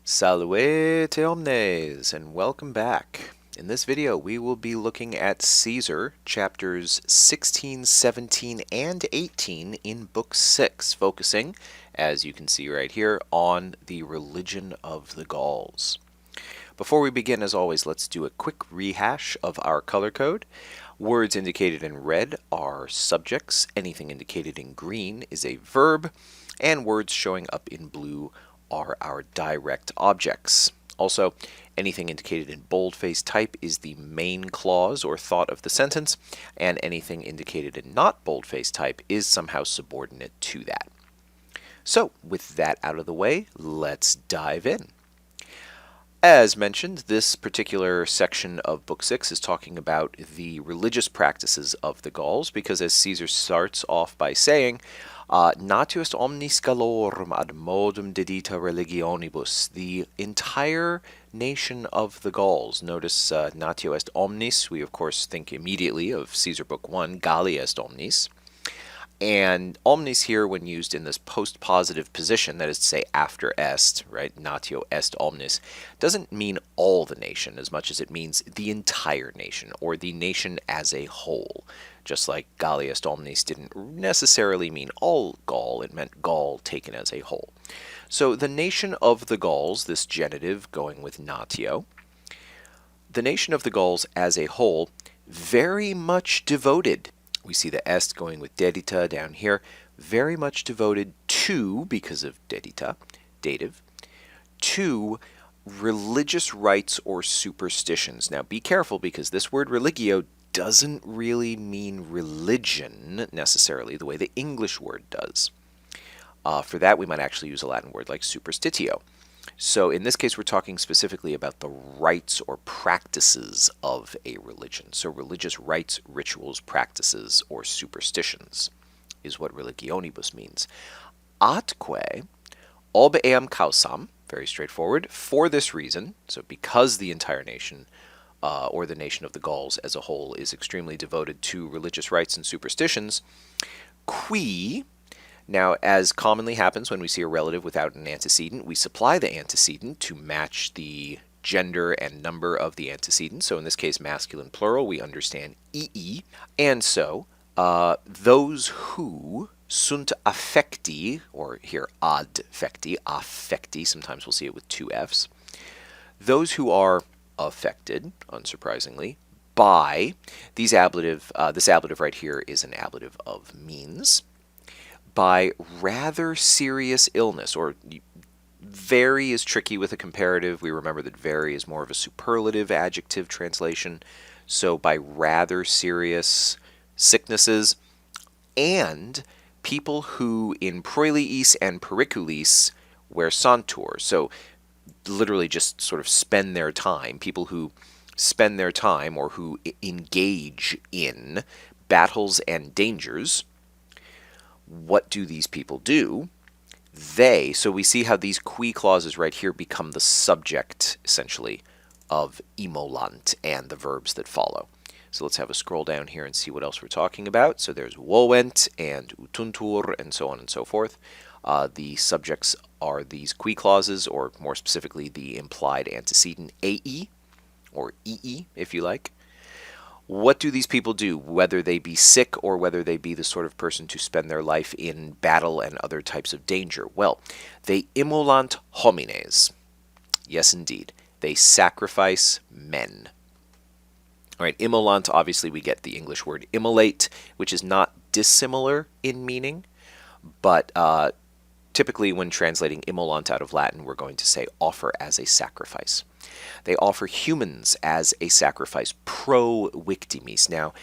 Salve omnes, and welcome back. In this video, we will be looking at Caesar, chapters 16, 17, and 18 in Book 6, focusing, as you can see right here, on the religion of the Gauls. Before we begin, as always, let's do a quick rehash of our color code. Words indicated in red are subjects, anything indicated in green is a verb, and words showing up in blue are our direct objects. Also, anything indicated in boldface type is the main clause or thought of the sentence, and anything indicated in not boldface type is somehow subordinate to that. So, with that out of the way, let's dive in. As mentioned, this particular section of Book 6 is talking about the religious practices of the Gauls, because as Caesar starts off by saying, Natius omnis Gallorum ad modum dedita religionibus, the entire nation of the Gauls. Notice natio est omnis, we of course think immediately of Caesar Book 1, Galli est omnis. And omnis here, when used in this post-positive position, that is to say after est, right, natio est omnis, doesn't mean all the nation as much as it means the entire nation, or the nation as a whole. Just like Galli est omnis didn't necessarily mean all Gaul, it meant Gaul taken as a whole. So the nation of the Gauls, this genitive going with natio, the nation of the Gauls as a whole, very much devoted. We see the est going with dedita down here, very much devoted to, because of dedita, dative, to religious rites or superstitions. Now be careful, because this word religio doesn't really mean religion necessarily the way the English word does. For that we might actually use a Latin word like superstitio. So in this case, we're talking specifically about the rites or practices of a religion. So religious rites, rituals, practices, or superstitions is what religionibus means. Atque ob eam causam, very straightforward, for this reason, so because the entire nation, or the nation of the Gauls as a whole, is extremely devoted to religious rites and superstitions, qui. Now, as commonly happens when we see a relative without an antecedent, we supply the antecedent to match the gender and number of the antecedent. So in this case, masculine plural, we understand ii. And so, those who sunt affecti, or here ad affecti, sometimes we'll see it with two Fs. Those who are affected, unsurprisingly, by these ablative, this ablative right here is an ablative of means, by rather serious illness, or very is tricky with a comparative. We remember that very is more of a superlative adjective translation. So by rather serious sicknesses, and people who in proeliis and periculis versantur, so literally just sort of spend their time, people who spend their time or who engage in battles and dangers. What do these people do? They, so we see how these qui clauses right here become the subject, essentially, of emolant and the verbs that follow. So let's have a scroll down here and see what else we're talking about. So there's vovent and utuntur and so on and so forth. The subjects are these qui clauses, or more specifically the implied antecedent ae, or ee if you like. What do these people do, whether they be sick or whether they be the sort of person to spend their life in battle and other types of danger? Well, they immolant homines. Yes, indeed. They sacrifice men. All right, immolant, obviously we get the English word immolate, which is not dissimilar in meaning, but typically when translating immolant out of Latin, we're going to say offer as a sacrifice. They offer humans as a sacrifice, pro victimis. Now,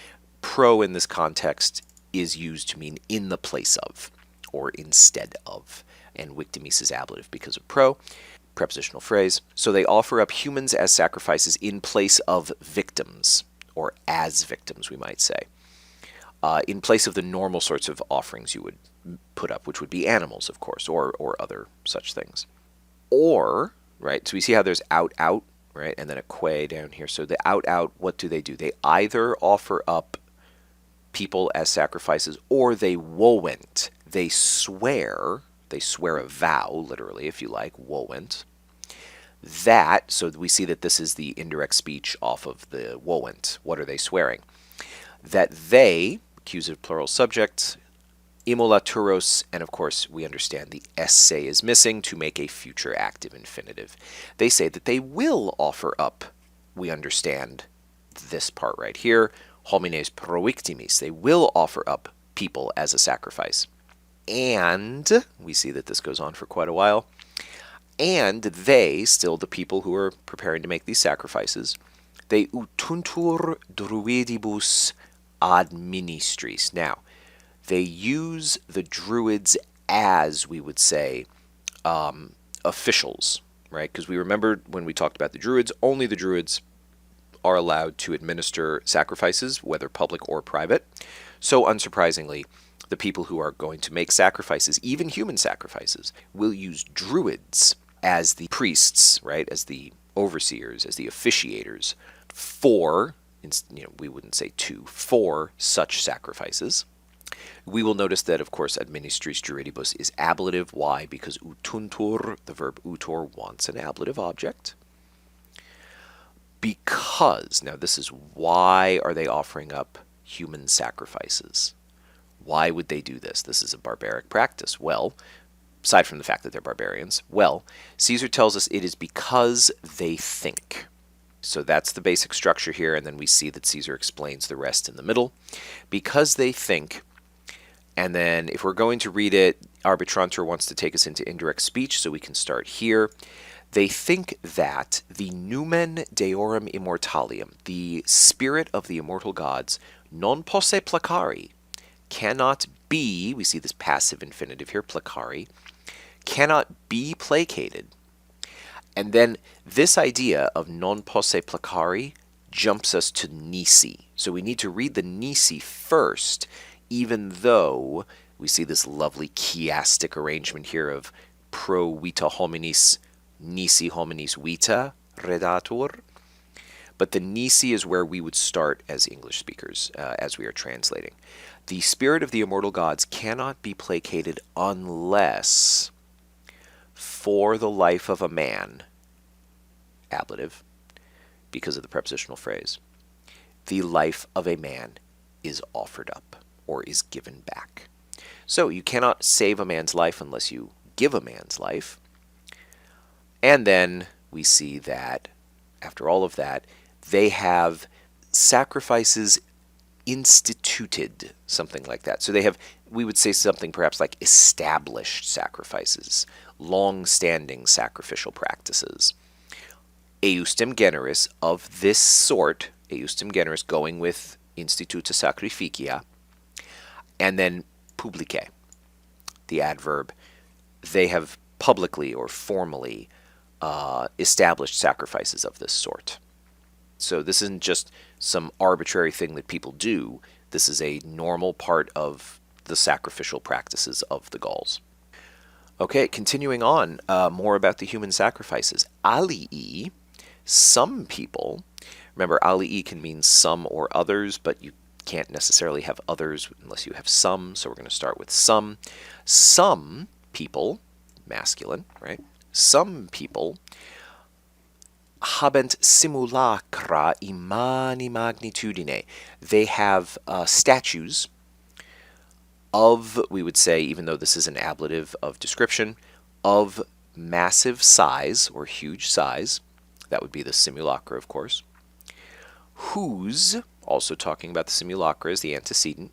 pro in this context is used to mean in the place of, or instead of, and victimis is ablative because of pro, prepositional phrase. So they offer up humans as sacrifices in place of victims, or as victims, we might say, in place of the normal sorts of offerings you would put up, which would be animals, of course, or other such things. Or, right, so we see how there's out, right, and then a que down here. So the out, what do? They either offer up people as sacrifices, or they vowent. They swear a vow, literally, if you like, vowent, that, so we see that this is the indirect speech off of the woent. What are they swearing? That they, accusative plural subject, immolaturos, and of course we understand the esse is missing to make a future active infinitive. They say that they will offer up, we understand this part right here, homines pro victimis, they will offer up people as a sacrifice. And we see that this goes on for quite a while. And they, still the people who are preparing to make these sacrifices, they utuntur druidibus administris. Now, they use the druids as, we would say, officials, right? Because we remember when we talked about the druids, only the druids are allowed to administer sacrifices, whether public or private. So unsurprisingly, the people who are going to make sacrifices, even human sacrifices, will use druids as the priests, right, as the overseers, as the officiators for, we wouldn't say to, for such sacrifices. We will notice that, of course, administris druidibus is ablative. Why? Because utuntur, the verb utor, wants an ablative object. Because, now this is why are they offering up human sacrifices? Why would they do this? This is a barbaric practice. Well, aside from the fact that they're barbarians, well, Caesar tells us it is because they think. So that's the basic structure here, and then we see that Caesar explains the rest in the middle. Because they think, and then if we're going to read it, Arbitranter wants to take us into indirect speech, so we can start here. They think that the numen deorum immortalium, the spirit of the immortal gods, non posse placari, cannot be, we see this passive infinitive here, placari, cannot be placated. And then this idea of non posse placari jumps us to nisi. So we need to read the nisi first, even though we see this lovely chiastic arrangement here of pro vita hominis, nisi hominis vita redatur. But the nisi is where we would start as English speakers, as we are translating. The spirit of the immortal gods cannot be placated unless for the life of a man, ablative, because of the prepositional phrase, the life of a man is offered up or is given back. So you cannot save a man's life unless you give a man's life. And then we see that after all of that, they have sacrifices instituted, something like that. So they have, we would say something perhaps like established sacrifices, long-standing sacrificial practices. Eustem generis of this sort, eustem generis going with instituta sacrificia, and then publicae, the adverb, they have publicly or formally established sacrifices of this sort. So this isn't just some arbitrary thing that people do. This is a normal part of the sacrificial practices of the Gauls. Okay, continuing on, more about the human sacrifices. Alii, some people, remember alii can mean some or others, but you can't necessarily have others unless you have some, so we're going to start with some. Some people, masculine, right? Some people habent simulacra immani magnitudine. They have statues of, we would say, even though this is an ablative of description, of massive size or huge size. That would be the simulacra, of course. Whose, also talking about the simulacra as the antecedent.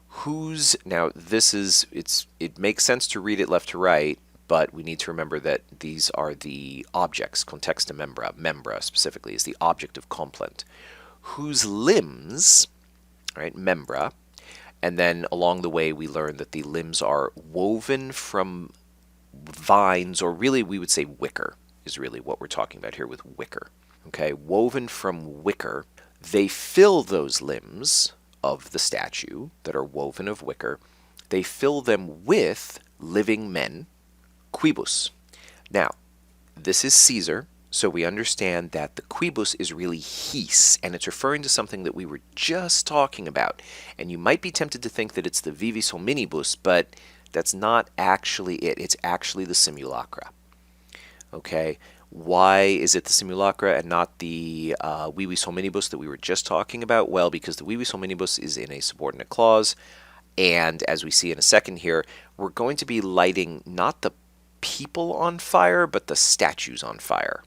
Whose, now this is, it makes sense to read it left to right, but we need to remember that these are the objects, contexta membra specifically is the object of complent, whose limbs, right, membra, and then along the way we learn that the limbs are woven from vines, or really we would say wicker is really what we're talking about here with wicker, okay, woven from wicker. They fill those limbs of the statue that are woven of wicker, they fill them with living men, quibus. Now, this is Caesar, so we understand that the quibus is really his, and it's referring to something that we were just talking about. And you might be tempted to think that it's the vivis hominibus, but that's not actually it. It's actually the simulacra. Okay, why is it the simulacra and not the vivis hominibus that we were just talking about? Well, because the vivis hominibus is in a subordinate clause, and as we see in a second here, we're going to be lighting not the people on fire, but the statues on fire.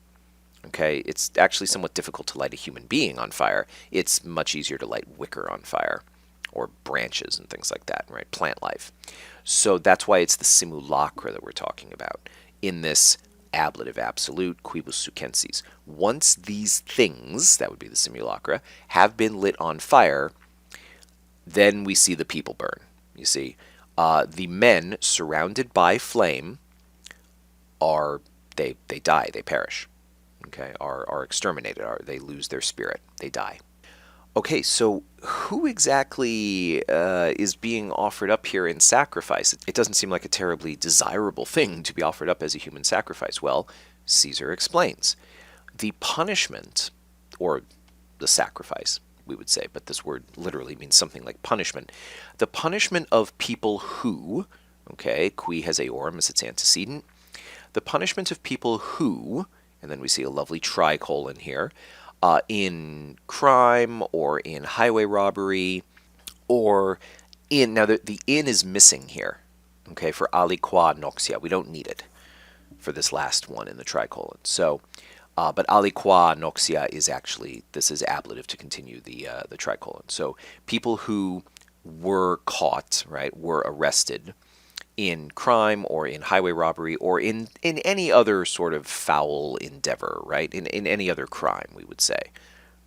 Okay, it's actually somewhat difficult to light a human being on fire. It's much easier to light wicker on fire, or branches and things like that, right? Plant life. So that's why it's the simulacra that we're talking about in this ablative absolute, quibus sucensis. Once these things, that would be the simulacra, have been lit on fire, then we see the people burn. You see, the men surrounded by flame they die, they perish. Okay, are exterminated, they lose their spirit, they die. Okay, so who exactly is being offered up here in sacrifice? It doesn't seem like a terribly desirable thing to be offered up as a human sacrifice. Well, Caesar explains. The punishment, or the sacrifice, we would say, but this word literally means something like punishment. The punishment of people who, okay, qui has eorum as its antecedent, the punishment of people who, and then we see a lovely tricolon here, in crime or in highway robbery or in, now the in is missing here, okay, for aliqua noxia. We don't need it for this last one in the tricolon. So, but aliqua noxia is actually, this is ablative to continue the tricolon. So people who were caught, right, were arrested in crime or in highway robbery or in any other sort of foul endeavor, right? In any other crime, we would say.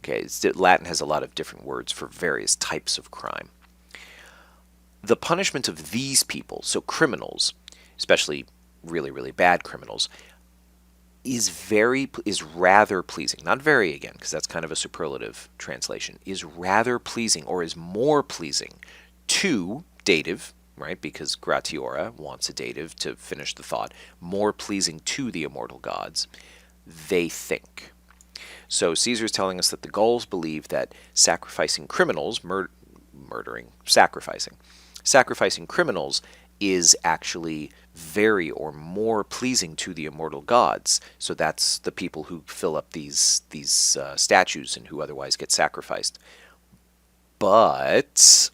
Okay, Latin has a lot of different words for various types of crime. The punishment of these people, so criminals, especially really, really bad criminals, is rather pleasing. Not very, again, because that's kind of a superlative translation. Is rather pleasing or is more pleasing to dative, right? Because gratiora wants a dative to finish the thought. More pleasing to the immortal gods, they think. So Caesar is telling us that the Gauls believe that sacrificing criminals, sacrificing criminals is actually very or more pleasing to the immortal gods. So that's the people who fill up these statues and who otherwise get sacrificed. But,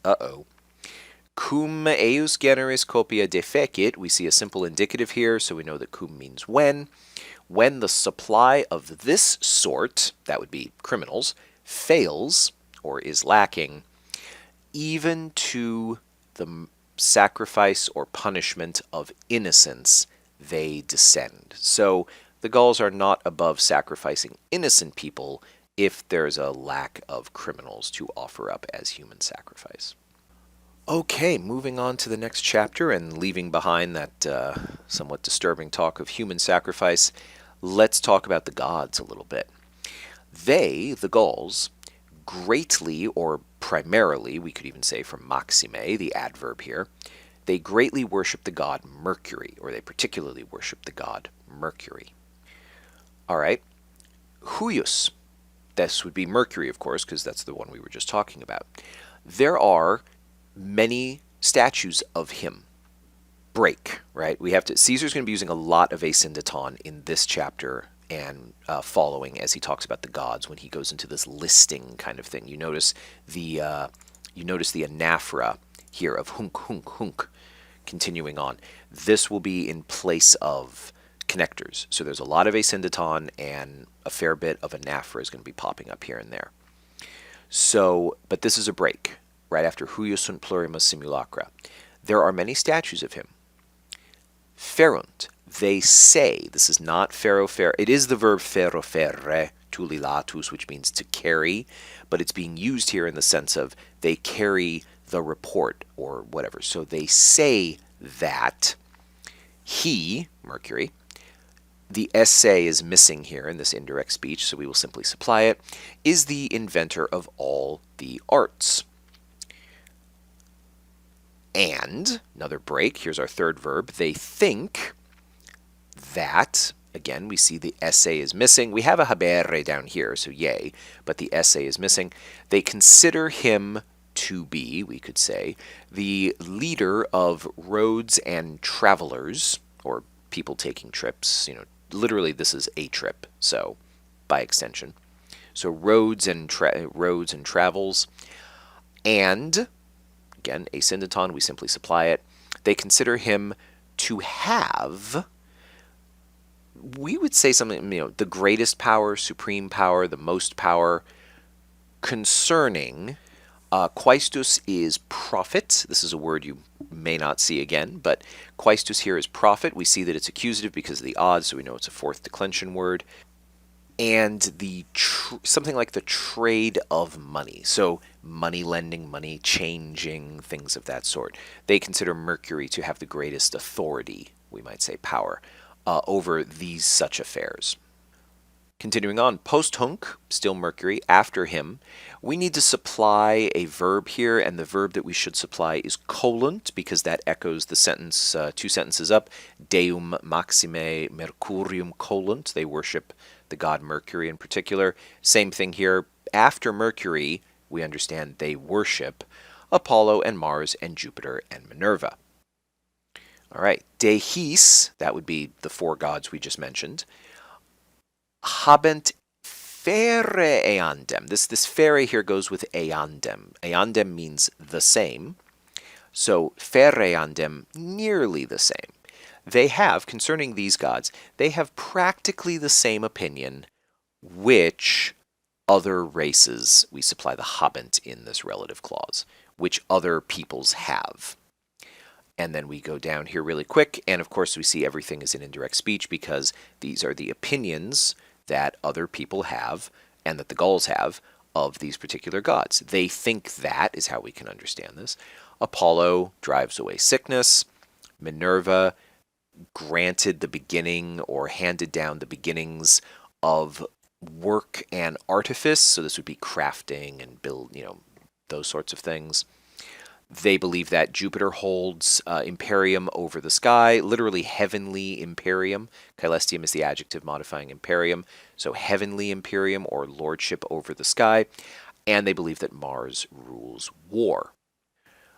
cum eius generis copia defecit, we see a simple indicative here, so we know that cum means when. When the supply of this sort, that would be criminals, fails or is lacking, even to the sacrifice or punishment of innocents, they descend. So the Gauls are not above sacrificing innocent people if there's a lack of criminals to offer up as human sacrifice. Okay, moving on to the next chapter and leaving behind that somewhat disturbing talk of human sacrifice, let's talk about the gods a little bit. They, the Gauls, greatly, or primarily, we could even say from maxime, the adverb here, they greatly worship the god Mercury, or they particularly worship the god Mercury. All right, huius, this would be Mercury, of course, because that's the one we were just talking about. There are many statues of him. Break, right? Caesar's going to be using a lot of asyndeton in this chapter and following as he talks about the gods when he goes into this listing kind of thing. You notice the anaphora here of hunk, hunk, hunk, continuing on. This will be in place of connectors. So there's a lot of asyndeton and a fair bit of anaphora is going to be popping up here and there. So, but this is a break. Right after huius sunt plurimus simulacra. There are many statues of him. Ferunt, they say, this is not ferro, it is the verb ferroferre, tulilatus, which means to carry, but it's being used here in the sense of they carry the report or whatever. So they say that he, Mercury, the essay is missing here in this indirect speech, so we will simply supply it, is the inventor of all the arts. And, another break, here's our third verb, they think that, again, we see the essay is missing. We have a habere down here, so yay, but the essay is missing. They consider him to be, we could say, the leader of roads and travelers, or people taking trips, literally this is a trip, so by extension. So roads and travels, and again, asyndeton, we simply supply it. They consider him to have, we would say something, the greatest power, supreme power, the most power. Concerning, quaestus is prophet. This is a word you may not see again, but quaestus here is prophet. We see that it's accusative because of the odds, so we know it's a fourth declension word. And the something like the trade of money. So money lending, money changing, things of that sort. They consider Mercury to have the greatest authority, we might say power, over these such affairs. Continuing on, post hunc, still Mercury, after him, we need to supply a verb here, and the verb that we should supply is colunt, because that echoes the sentence, 2 sentences up, Deum maxime Mercurium colunt. They worship the god Mercury in particular. Same thing here. After Mercury, we understand they worship Apollo and Mars and Jupiter and Minerva. All right, Dehis, that would be the 4 gods we just mentioned. Habent fere eandem. This fere here goes with eandem. Eandem means the same. So fere eandem, nearly the same. They have, concerning these gods, they have practically the same opinion which other races, we supply the habent in this relative clause, which other peoples have. And then we go down here really quick, and of course we see everything is in indirect speech because these are the opinions that other people have and that the Gauls have of these particular gods. They think that is how we can understand this. Apollo drives away sickness. Minerva granted the beginning or handed down the beginnings of work and artifice. So this would be crafting and build, those sorts of things. They believe that Jupiter holds imperium over the sky, literally heavenly imperium. Caelestium is the adjective modifying imperium, so heavenly imperium or lordship over the sky. And they believe that Mars rules war.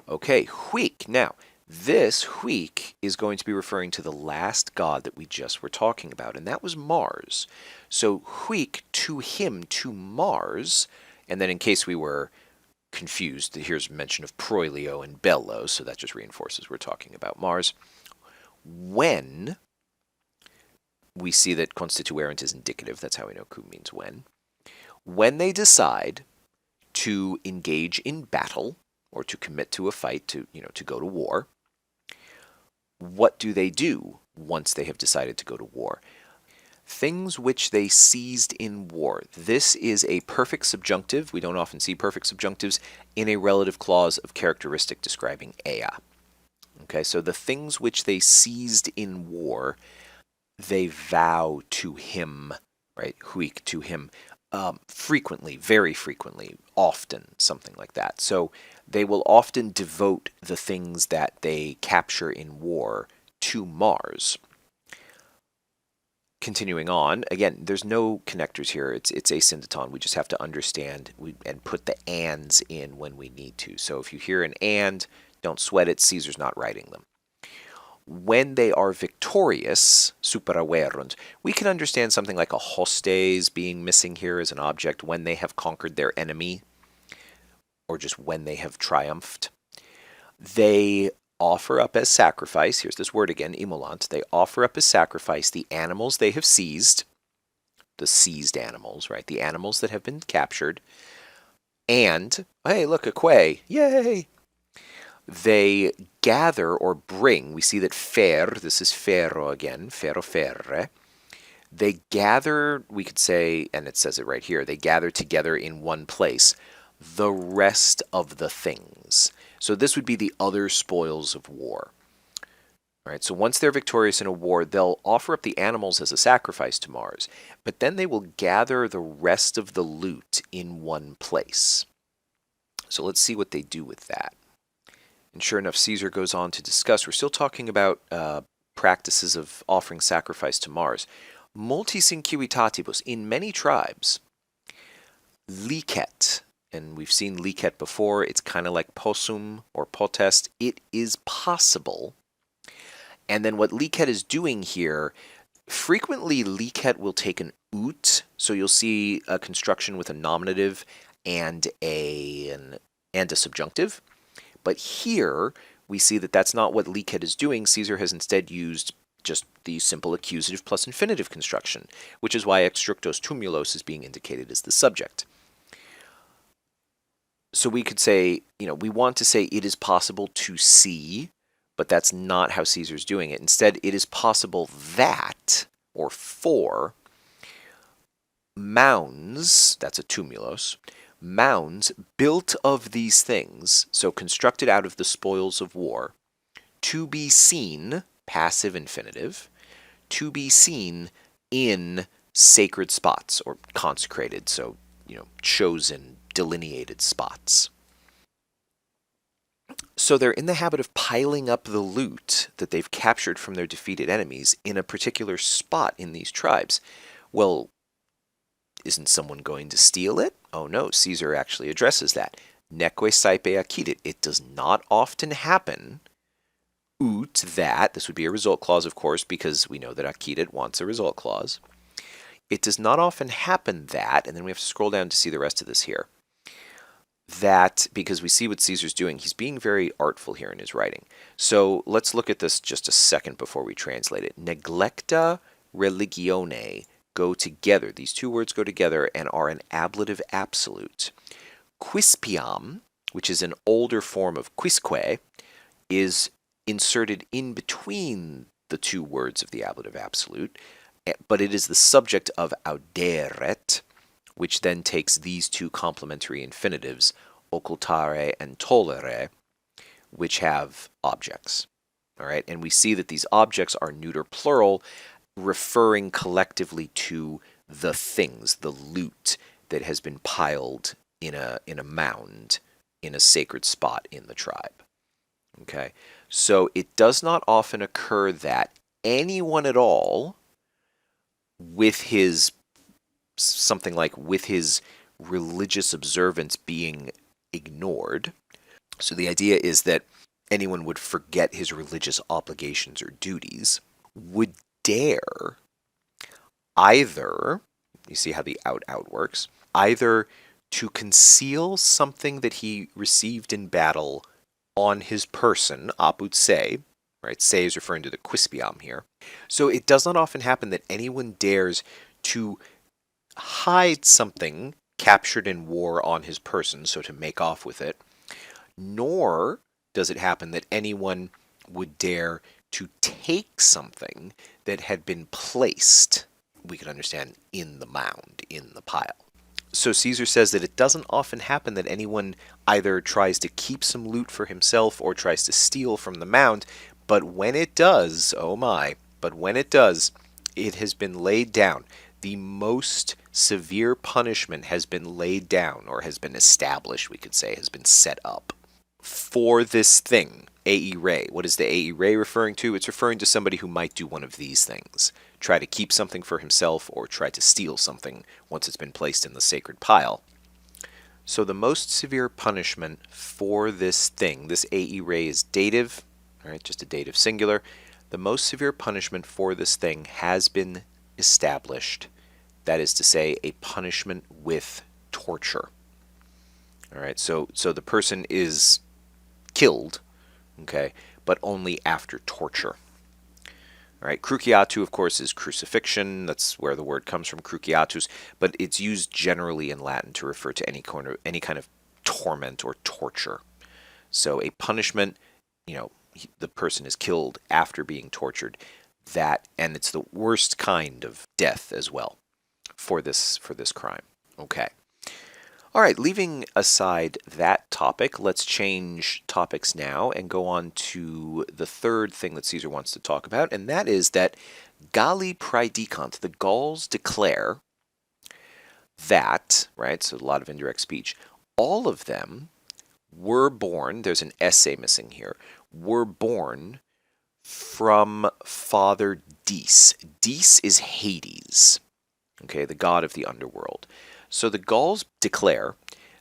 Okay, Huik. Now, this Huik is going to be referring to the last god that we just were talking about, and that was Mars. So Huik, to him, to Mars, and then in case we were confused, here's mention of Proilio and Bello, so that just reinforces we're talking about Mars. When we see that constituerent is indicative, that's how we know coup means when. When they decide to engage in battle or to commit to a fight, to go to war, what do they do once they have decided to go to war? Things which they seized in war. This is a perfect subjunctive. We don't often see perfect subjunctives in a relative clause of characteristic describing ea. Okay, so the things which they seized in war, they vow to him, right? Huik, to him, frequently, very frequently, often, something like that. So they will often devote the things that they capture in war to Mars. Continuing on, again, there's no connectors here. It's asyndeton. We just have to understand and put the ands in when we need to. So if you hear an and, don't sweat it. Caesar's not writing them. When they are victorious, superaverunt, we can understand something like a hostes being missing here as an object when they have conquered their enemy, or just when they have triumphed. They offer up as sacrifice, here's this word again, immolant, they offer up as sacrifice the animals they have seized, the seized animals, right, the animals that have been captured, and, hey, look, a quay, yay! They gather or bring, we see that this is ferro again, ferro ferre, they gather, we could say, and it says it right here, they gather together in one place the rest of the things. So this would be the other spoils of war. All right, so once they're victorious in a war, they'll offer up the animals as a sacrifice to Mars, but then they will gather the rest of the loot in one place. So let's see what they do with that. And sure enough, Caesar goes on to discuss, we're still talking about practices of offering sacrifice to Mars. Multis inquivitatibus, in many tribes, licet, and we've seen licet before, it's kind of like possum or potest, it is possible. And then what licet is doing here, Frequently, licet will take an ut, so you'll see a construction with a nominative and a subjunctive. But here, we see that that's not what licet is doing. Caesar has instead used just the simple accusative plus infinitive construction, which is why extructos tumulos is being indicated as the subject. So we could say, we want to say it is possible to see, but that's not how Caesar's doing it. Instead, it is possible that, or for, mounds, that's a tumulos, mounds built of these things, so constructed out of the spoils of war, to be seen, passive infinitive, to be seen in sacred spots, or consecrated, so, chosen, delineated spots. So they're in the habit of piling up the loot that they've captured from their defeated enemies in a particular spot in these tribes. Well, isn't someone going to steal it? Oh no, Caesar actually addresses that. Neque saepe accidit. It does not often happen. Ut, that, this would be a result clause, of course, because we know that accidit wants a result clause. It does not often happen that, and then we have to scroll down to see the rest of this here. That, because we see what Caesar's doing, he's being very artful here in his writing. So let's look at this just a second before we translate it. Neglecta religione go together. These two words go together and are an ablative absolute. Quispiam, which is an older form of quisque, is inserted in between the two words of the ablative absolute, but it is the subject of auderet, which then takes these two complementary infinitives, occultare and tollere, which have objects. All right, and we see that these objects are neuter plural, referring collectively to the things, the loot that has been piled in a mound, in a sacred spot in the tribe. Okay, so it does not often occur that anyone at all with his something like with his religious observance being ignored. So the idea is that anyone would forget his religious obligations or duties, would dare either, you see how the out works, either to conceal something that he received in battle on his person, apud se, right? Se is referring to the quispiam here. So it does not often happen that anyone dares to hide something captured in war on his person, so to make off with it, nor does it happen that anyone would dare to take something that had been placed, we could understand, in the mound, in the pile. So Caesar says that it doesn't often happen that anyone either tries to keep some loot for himself or tries to steal from the mound, but when it does, oh my, but when it does, it has been laid down. The most severe punishment has been laid down, or has been established, we could say, has been set up for this thing. Ae re. What is the ae re referring to? It's referring to somebody who might do one of these things. Try to keep something for himself, or try to steal something once it's been placed in the sacred pile. So the most severe punishment for this thing, this ae re is dative, all right, just a dative singular. The most severe punishment for this thing has been established. That is to say, a punishment with torture. All right, so the person is killed, okay, but only after torture. All right, cruciatu, of course, is crucifixion. That's where the word comes from, cruciatus, but it's used generally in Latin to refer to any kind of torment or torture. So a punishment, the person is killed after being tortured. That, and it's the worst kind of death as well for this crime. Okay. All right, leaving aside that topic, let's change topics now and go on to the third thing that Caesar wants to talk about, and that is that Galli praedicant, the Gauls declare that, right, so a lot of indirect speech, all of them were born, there's an essay missing here, were born from Father Dis. Dis is Hades, okay, the god of the underworld. So the Gauls declare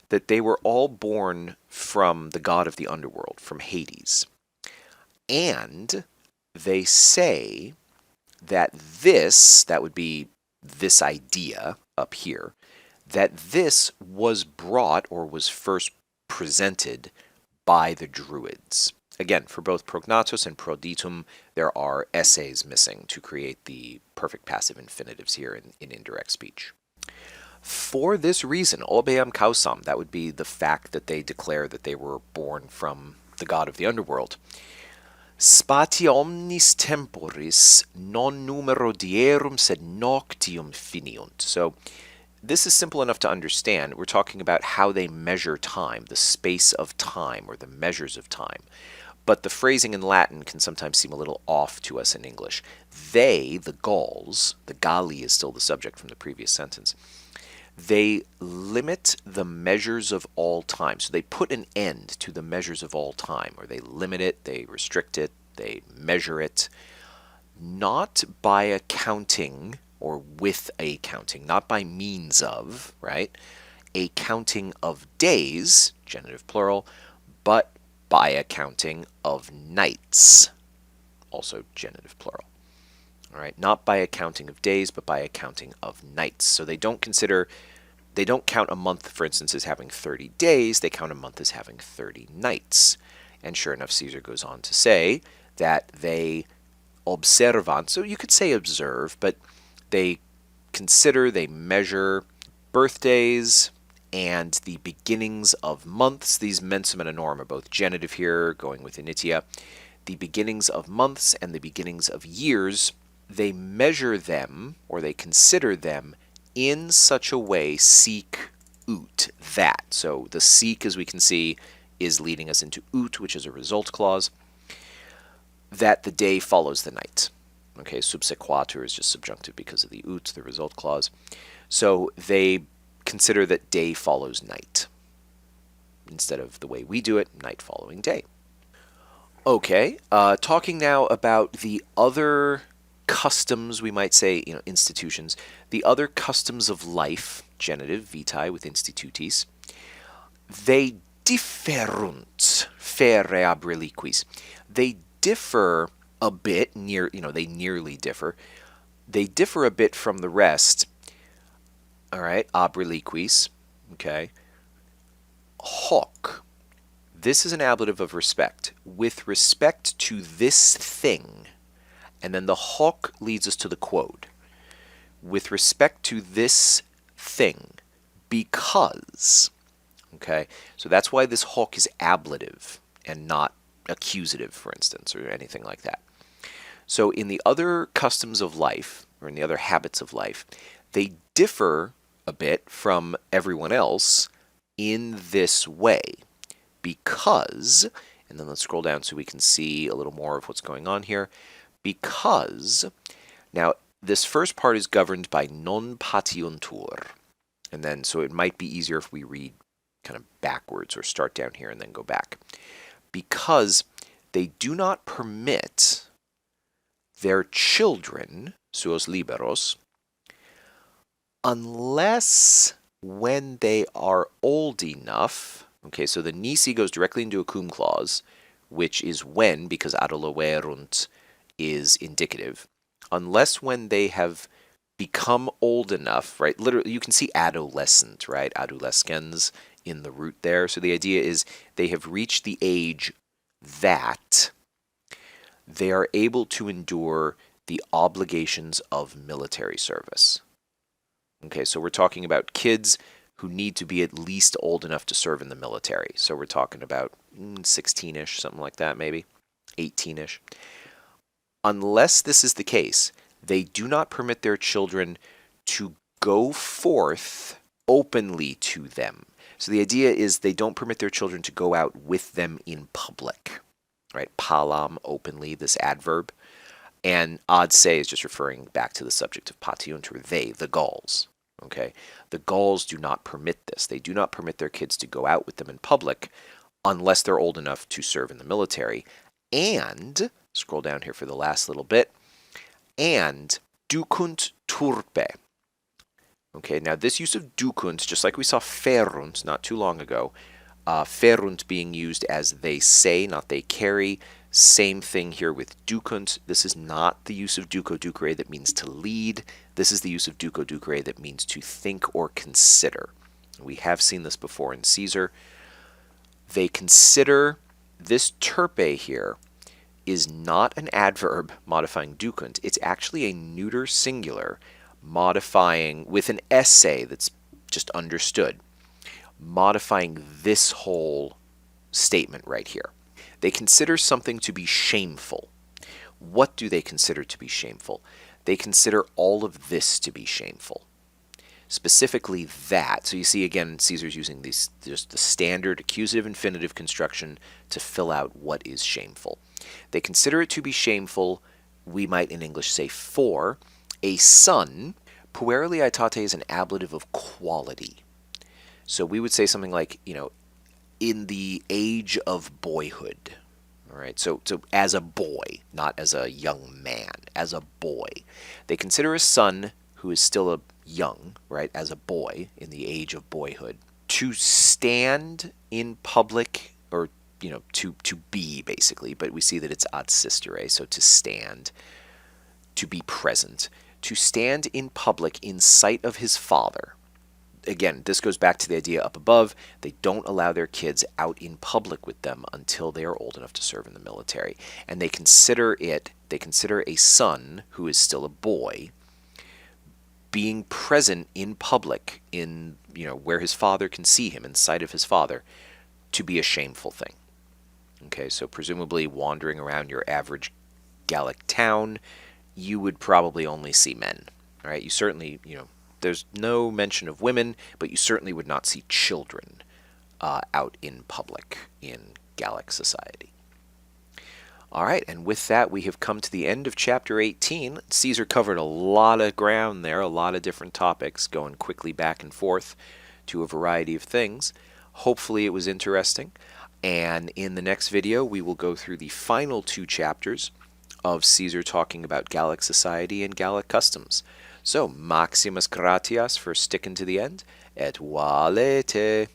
that they were all born from the god of the underworld, from Hades. And they say that this, that would be this idea up here, that this was brought or was first presented by the Druids. Again, for both prognatus and proditum, there are essays missing to create the perfect passive infinitives here in indirect speech. For this reason, obeam causam, that would be the fact that they declare that they were born from the god of the underworld. Spatia omnis temporis non numero dierum sed noctium finiunt. So this is simple enough to understand. We're talking about how they measure time, the space of time, or the measures of time. But the phrasing in Latin can sometimes seem a little off to us in English. They, the Gauls, the Galli is still the subject from the previous sentence, they limit the measures of all time. So they put an end to the measures of all time, or they limit it, they restrict it, they measure it, not by a counting or with a counting, not by means of, right? A counting of days, genitive plural, but by a counting of nights, also genitive plural. All right, not by a counting of days, but by a counting of nights. So they don't count a month, for instance, as having 30 days. They count a month as having 30 nights. And sure enough, Caesar goes on to say that they observant, so you could say observe, but they consider, they measure birthdays and the beginnings of months. These mensum and anorum are both genitive here, going with initia. The beginnings of months and the beginnings of years, they measure them, or they consider them, in such a way, seek ut, that. So the seek, as we can see, is leading us into ut, which is a result clause, that the day follows the night. Okay, subsequatur is just subjunctive because of the ut, the result clause. So they consider that day follows night, instead of the way we do it, night following day. Okay, talking now about the other customs, we might say, institutions, the other customs of life, genitive, vitae with institutis, they differunt ferre ab reliquis. They differ a bit, they nearly differ. They differ a bit from the rest, all right, ab reliquis, okay. Hoc, this is an ablative of respect. With respect to this thing, and then the hoc leads us to the quod. With respect to this thing, because, okay, so that's why this hoc is ablative and not accusative, for instance, or anything like that. So in the other customs of life, or in the other habits of life, they differ a bit from everyone else in this way, because, and then let's scroll down so we can see a little more of what's going on here, because, now this first part is governed by non patiuntur, and then so it might be easier if we read kind of backwards or start down here and then go back, because they do not permit their children, suos liberos, unless when they are old enough. Okay, so the nisi goes directly into a cum clause, which is when, because adoloverunt is indicative, unless when they have become old enough, right? Literally, you can see adolescent, right? Adolescens in the root there. So the idea is they have reached the age that they are able to endure the obligations of military service. Okay, so we're talking about kids who need to be at least old enough to serve in the military. So we're talking about 16-ish, something like that, maybe 18-ish. Unless this is the case, they do not permit their children to go forth openly to them. So the idea is they don't permit their children to go out with them in public, right? Palam, openly, this adverb. And ad se is just referring back to the subject of patiuntur, they, the Gauls. Okay, the Gauls do not permit this. They do not permit their kids to go out with them in public unless they're old enough to serve in the military. And, scroll down here for the last little bit, and ducunt turpe. Okay, now this use of ducunt, just like we saw ferunt not too long ago, ferunt being used as they say, not they carry. Same thing here with ducunt. This is not the use of duco ducere that means to lead. This is the use of duco ducere that means to think or consider. We have seen this before in Caesar. They consider this terpe here is not an adverb modifying ducunt. It's actually a neuter singular modifying with an essay that's just understood, modifying this whole statement right here. They consider something to be shameful. What do they consider to be shameful? They consider all of this to be shameful. Specifically that. So you see again, Caesar's using just the standard accusative infinitive construction to fill out what is shameful. They consider it to be shameful, we might in English say for, a son. Puerile aetate is an ablative of quality. So we would say something like, in the age of boyhood. All right, so as a boy, not as a young man, as a boy. They consider a son who is still a young, right, as a boy in the age of boyhood, to stand in public, or to be basically, but we see that it's ad sistere, so to stand, to be present, to stand in public in sight of his father. Again, this goes back to the idea up above. They don't allow their kids out in public with them until they are old enough to serve in the military. And they consider a son who is still a boy being present in public in, where his father can see him, in sight of his father, to be a shameful thing. Okay, so presumably wandering around your average Gallic town, you would probably only see men. All right, you certainly, there's no mention of women, but you certainly would not see children out in public in Gallic society. All right, and with that, we have come to the end of chapter 18. Caesar covered a lot of ground there, a lot of different topics, going quickly back and forth to a variety of things. Hopefully it was interesting, and in the next video, we will go through the final 2 chapters of Caesar talking about Gallic society and Gallic customs. So, maximus gratias for sticking to the end, et valete.